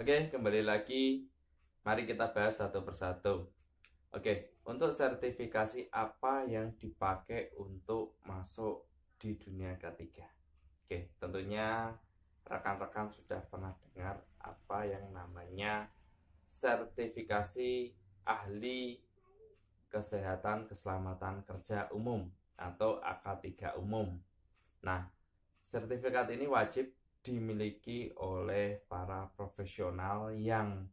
Oke, kembali lagi. Mari kita bahas satu persatu. Oke, untuk sertifikasi apa yang dipakai untuk masuk di dunia ketiga? Oke, tentunya rekan-rekan sudah pernah dengar apa yang namanya sertifikasi ahli kesehatan keselamatan kerja umum atau AK3 umum. Nah, sertifikat ini wajib dimiliki oleh para profesional yang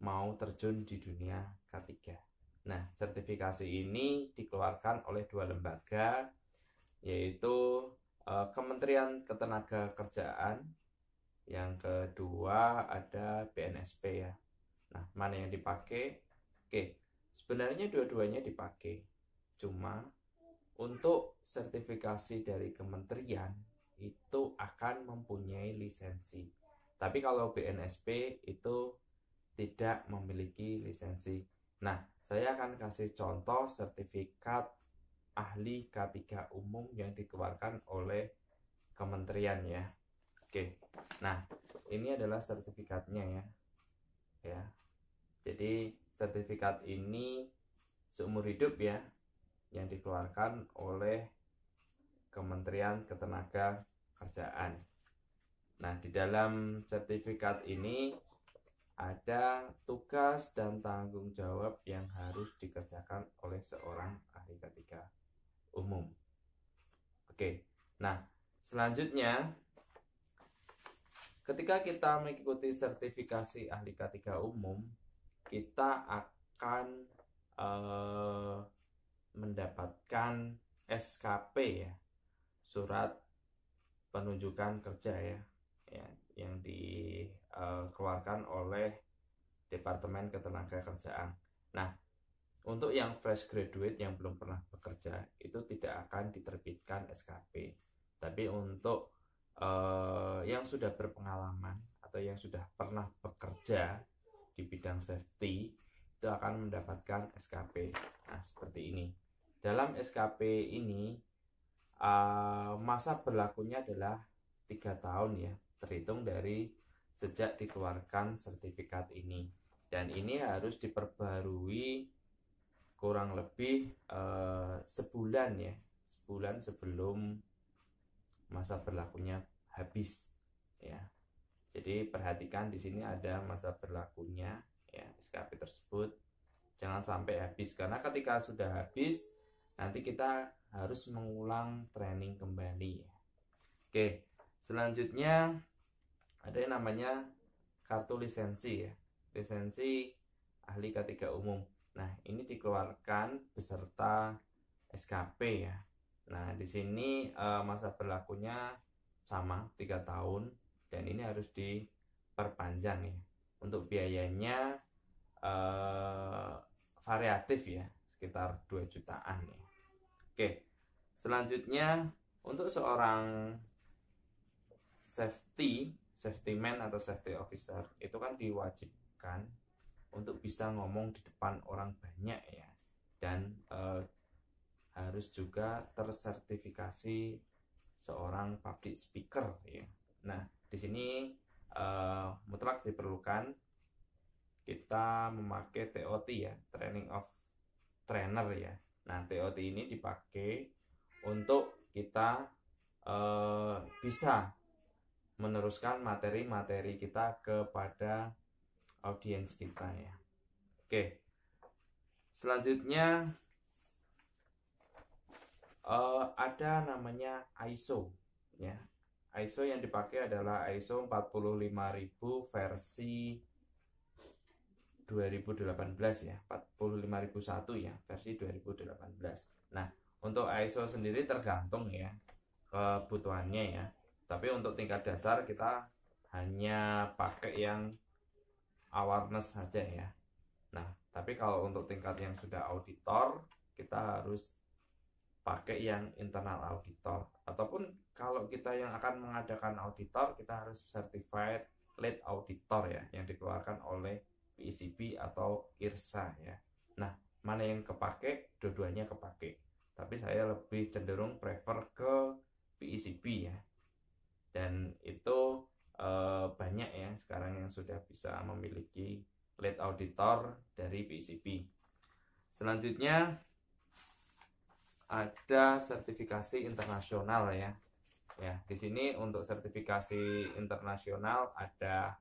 mau terjun di dunia ketiga. Nah, sertifikasi ini dikeluarkan oleh dua lembaga, yaitu Kementerian Ketenagakerjaan, yang kedua ada BNSP ya. Nah, mana yang dipakai? Oke, sebenarnya dua-duanya dipakai. Cuma untuk sertifikasi dari kementerian itu akan mempunyai lisensi. Tapi kalau BNSP itu tidak memiliki lisensi. Nah, saya akan kasih contoh sertifikat ahli K3 umum yang dikeluarkan oleh kementerian ya. Oke. Nah, ini adalah sertifikatnya ya. Ya. Jadi, sertifikat ini seumur hidup ya yang dikeluarkan oleh Kementerian Ketenagakerjaan. Nah, di dalam sertifikat ini ada tugas dan tanggung jawab yang harus dikerjakan oleh seorang ahli K3 umum. Oke, nah selanjutnya ketika kita mengikuti sertifikasi ahli K3 umum, kita akan mendapatkan SKP ya, surat penunjukan kerja ya, yang dikeluarkan oleh Departemen Ketenagakerjaan. Nah, untuk yang fresh graduate yang belum pernah bekerja itu tidak akan diterbitkan SKP. Tapi untuk yang sudah berpengalaman atau yang sudah pernah bekerja di bidang safety itu akan mendapatkan SKP. Nah, seperti ini. Dalam SKP ini masa berlakunya adalah 3 tahun ya, terhitung dari sejak dikeluarkan sertifikat ini. Dan ini harus diperbarui kurang lebih sebulan ya, sebulan sebelum masa berlakunya habis ya. Jadi perhatikan di sini ada masa berlakunya ya SKP tersebut, jangan sampai habis, karena ketika sudah habis nanti kita harus mengulang training kembali ya. Oke, selanjutnya ada yang namanya kartu lisensi ya, lisensi ahli K3 umum. Nah, ini dikeluarkan beserta SKP ya. Nah, di sini masa berlakunya sama 3 tahun dan ini harus diperpanjang ya. Untuk biayanya variatif ya, sekitar 2 jutaan ya. Oke, selanjutnya untuk seorang safety man atau safety officer itu kan diwajibkan untuk bisa ngomong di depan orang banyak ya, dan harus juga tersertifikasi seorang public speaker ya. Nah, di sini mutlak diperlukan kita memakai TOT ya, Training of Trainer ya. Nah, TOT ini dipakai untuk kita bisa meneruskan materi-materi kita kepada audiens kita ya. Oke, selanjutnya ada namanya ISO ya. ISO yang dipakai adalah ISO 45000 versi 2018 ya, 45001 ya, versi 2018. Nah, untuk ISO sendiri tergantung ya kebutuhannya ya. Tapi untuk tingkat dasar kita hanya pakai yang awareness saja ya. Nah, tapi kalau untuk tingkat yang sudah auditor, kita harus pakai yang internal auditor. Ataupun kalau kita yang akan mengadakan auditor, kita harus certified lead auditor ya, yang dikeluarkan oleh PICB atau IRSA ya. Nah, mana yang kepake? Dua-duanya kepake. Tapi saya lebih cenderung prefer ke PICB ya. Dan itu banyak ya sekarang yang sudah bisa memiliki lead auditor dari PCB. Selanjutnya ada sertifikasi internasional ya. Ya, di sini untuk sertifikasi internasional ada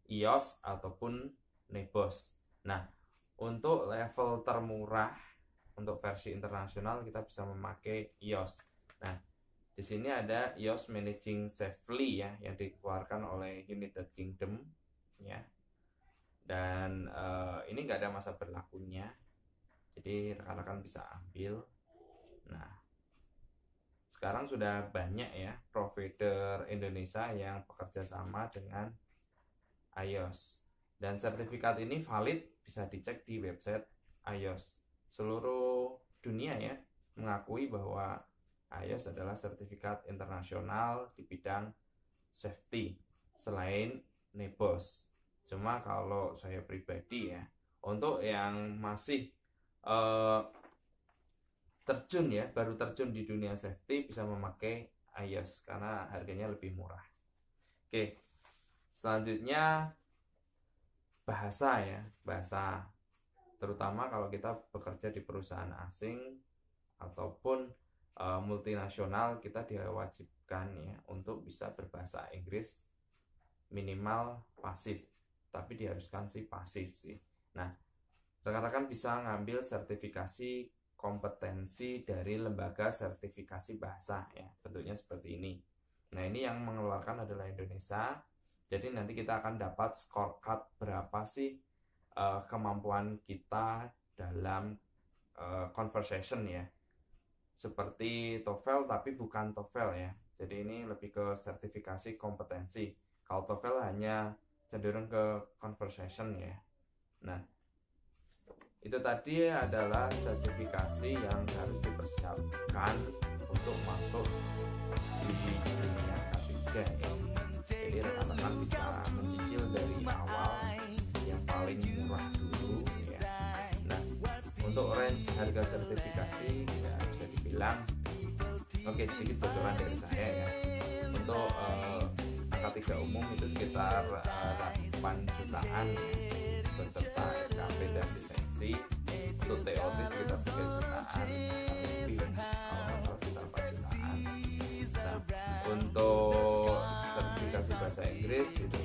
IOS ataupun NEBOSH. Nah, untuk level termurah untuk versi internasional kita bisa memakai IOS. Nah, di sini ada IOS Managing Safely ya yang dikeluarkan oleh United Kingdom ya. Dan ini nggak ada masa berlakunya. Jadi rekan-rekan bisa ambil. Nah, sekarang sudah banyak ya provider Indonesia yang bekerja sama dengan IOS. Dan sertifikat ini valid bisa dicek di website IOS. Seluruh dunia ya mengakui bahwa IOS adalah sertifikat internasional di bidang safety selain NEBOSH. Cuma kalau saya pribadi ya, untuk yang masih terjun ya, baru terjun di dunia safety bisa memakai IOS karena harganya lebih murah. Oke, selanjutnya bahasa ya, bahasa. Terutama kalau kita bekerja di perusahaan asing ataupun multinasional, kita diwajibkan ya untuk bisa berbahasa Inggris minimal pasif, tapi diharuskan sih pasif sih. Nah, rekan-rekan bisa ngambil sertifikasi kompetensi dari lembaga sertifikasi bahasa ya, bentuknya seperti ini. Nah, ini yang mengeluarkan adalah Indonesia. Jadi nanti kita akan dapat scorecard berapa sih kemampuan kita dalam conversation ya. Seperti TOEFL tapi bukan TOEFL ya. Jadi ini lebih ke sertifikasi kompetensi. Kalau TOEFL hanya cenderung ke conversation ya. Nah, itu tadi adalah sertifikasi yang harus dipersiapkan untuk masuk di dunia K3 ya. Jadi rekan-rekan bisa mencicil dari awal yang paling murah dulu ya. Nah, untuk range harga sertifikasi ya bisa dibilang sedikit bocoran dari saya ya. Untuk K3 umum itu sekitar 8 jutaan ya, beserta SKP dan lisensi. Untuk teori sekitar 3 jutaan lebih kalau sekitar 4 jutaan. Nah, untuk sertifikasi bahasa Inggris itu